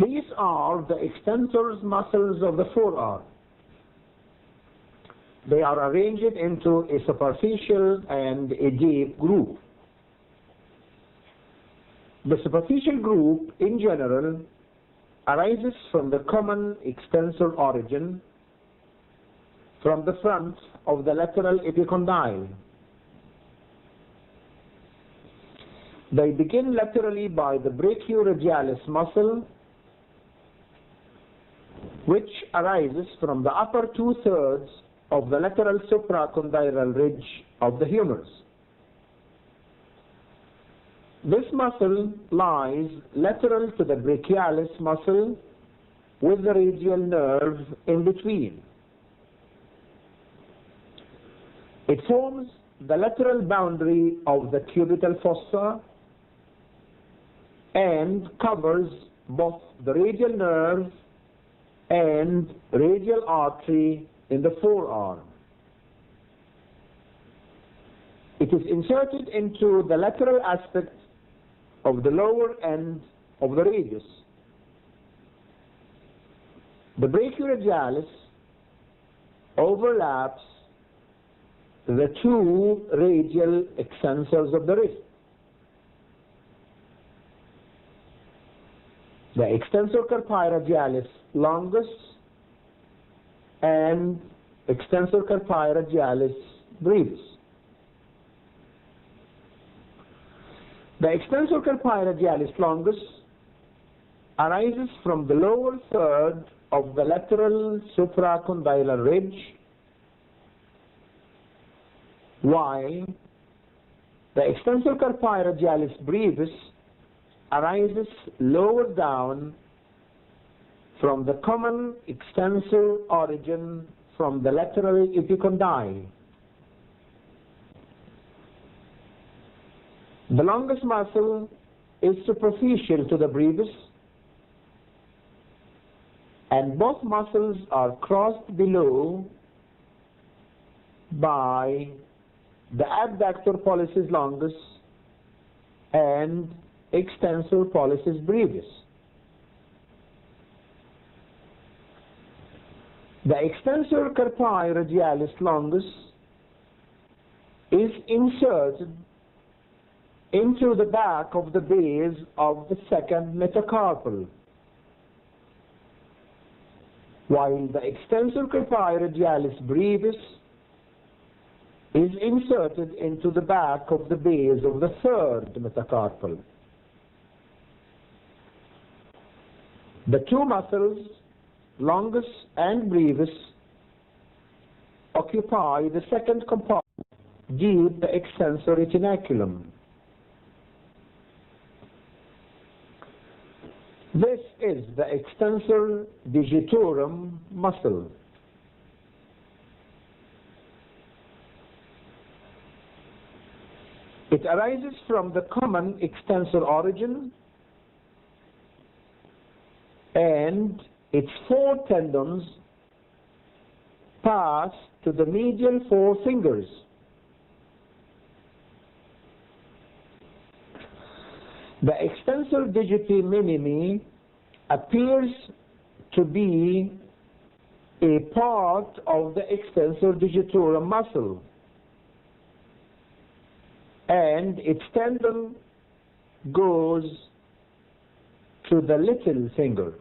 These are the extensors muscles of the forearm. They are arranged into a superficial and a deep group. The superficial group, in general, arises from the common extensor origin from the front of the lateral epicondyle. They begin laterally by the brachioradialis muscle, which arises from the upper two-thirds of the lateral supracondylar ridge of the humerus. This muscle lies lateral to the brachialis muscle with the radial nerve in between. It forms the lateral boundary of the cubital fossa and covers both the radial nerve and radial artery in the forearm. It is inserted into the lateral aspect of the lower end of the radius. The brachioradialis overlaps the two radial extensors of the wrist. The extensor carpi radialis longus and extensor carpi radialis brevis. The extensor carpi radialis longus arises from the lower third of the lateral supracondylar ridge, while the extensor carpi radialis brevis arises lower down from the common extensor origin from the lateral epicondyle. The longus muscle is superficial to the brevis, and both muscles are crossed below by the abductor pollicis longus and extensor pollicis brevis. The extensor carpi radialis longus is inserted into the back of the base of the second metacarpal, while the extensor carpi radialis brevis is inserted into the back of the base of the third metacarpal. The two muscles, longus and brevis, occupy the second compartment, deep the extensor retinaculum. This is the extensor digitorum muscle. It arises from the common extensor origin, and its four tendons pass to the medial four fingers. The extensor digiti minimi appears to be a part of the extensor digitorum muscle, and its tendon goes to the little finger.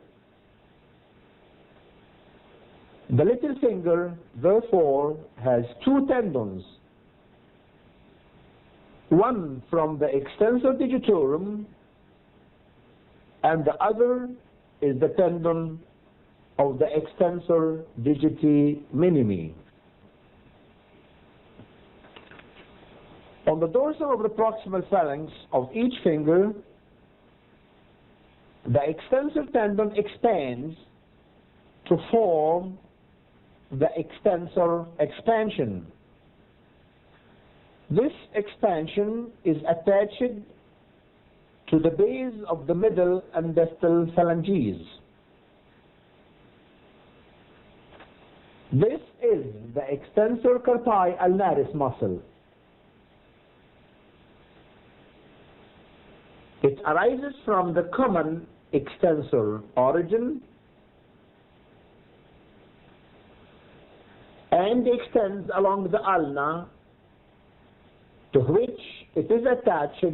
The little finger, therefore, has two tendons, one from the extensor digitorum, and the other is the tendon of the extensor digiti minimi. On the dorsum of the proximal phalanx of each finger, the extensor tendon expands to form the extensor expansion. This expansion is attached to the base of the middle and distal phalanges. This is the extensor carpi ulnaris muscle. It arises from the common extensor origin and extends along the ulna, to which it is attached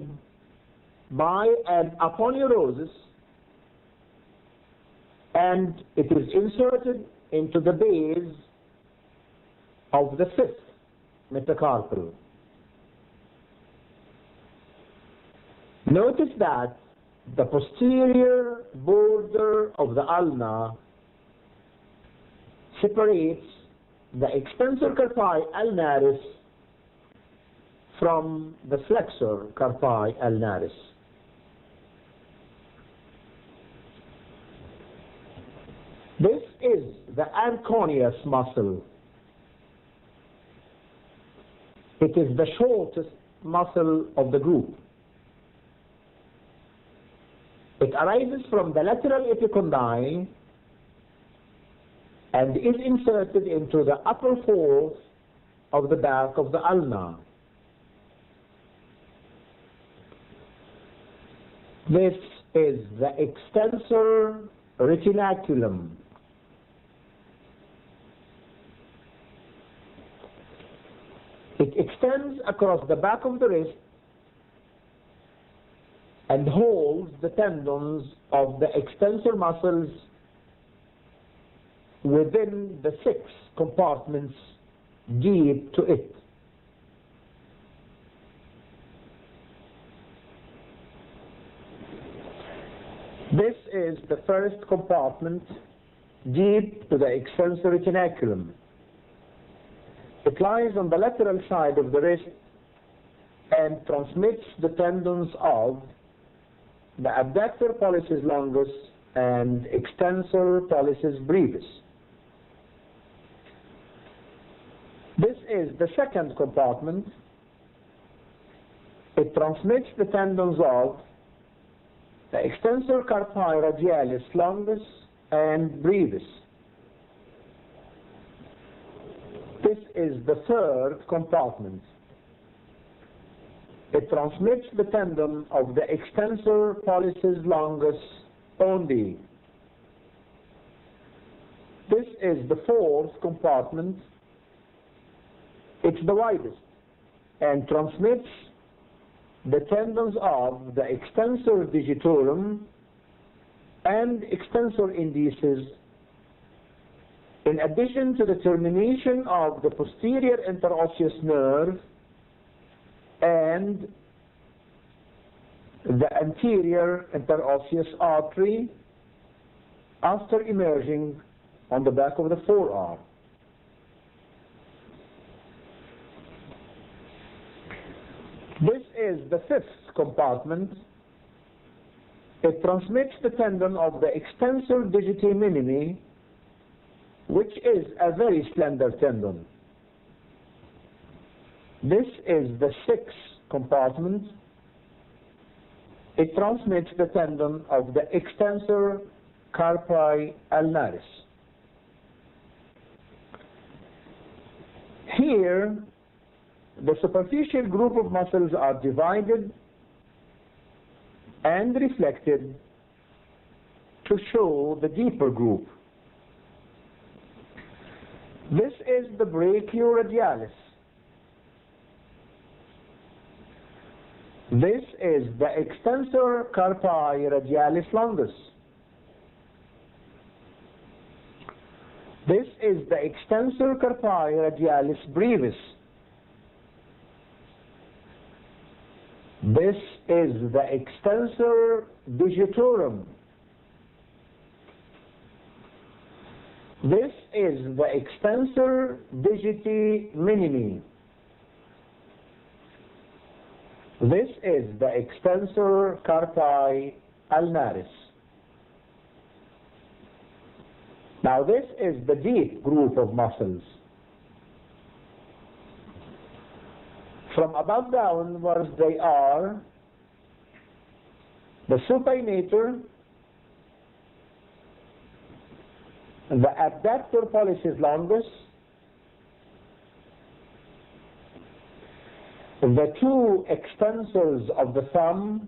by an aponeurosis, and it is inserted into the base of the fifth metacarpal. Notice that the posterior border of the ulna separates the extensor carpi ulnaris from the flexor carpi ulnaris. This is the anconeus muscle. It is the shortest muscle of the group. It arises from the lateral epicondyle and is inserted into the upper fourth of the back of the ulna. This is the extensor retinaculum. It extends across the back of the wrist and holds the tendons of the extensor muscles within the 6 compartments deep to it. This is the first compartment deep to the extensor retinaculum. It lies on the lateral side of the wrist and transmits the tendons of the abductor pollicis longus and extensor pollicis brevis. This is the second compartment. It transmits the tendons of the extensor carpi radialis longus and brevis. This is the third compartment. It transmits the tendon of the extensor pollicis longus only. This is the fourth compartment. It's the widest and transmits the tendons of the extensor digitorum and extensor indicis, in addition to the termination of the posterior interosseous nerve and the anterior interosseous artery after emerging on the back of the forearm. This is the fifth compartment. It transmits the tendon of the extensor digiti minimi, which is a very slender tendon. This is the sixth compartment. It transmits the tendon of the extensor carpi ulnaris. Here, the superficial group of muscles are divided and reflected to show the deeper group. This is the brachioradialis. This is the extensor carpi radialis longus. This is the extensor carpi radialis brevis. This is the extensor digitorum. This is the extensor digiti minimi. This is the extensor carpi ulnaris. Now this is the deep group of muscles. From above downwards they are the supinator, the abductor pollicis longus, the two extensors of the thumb,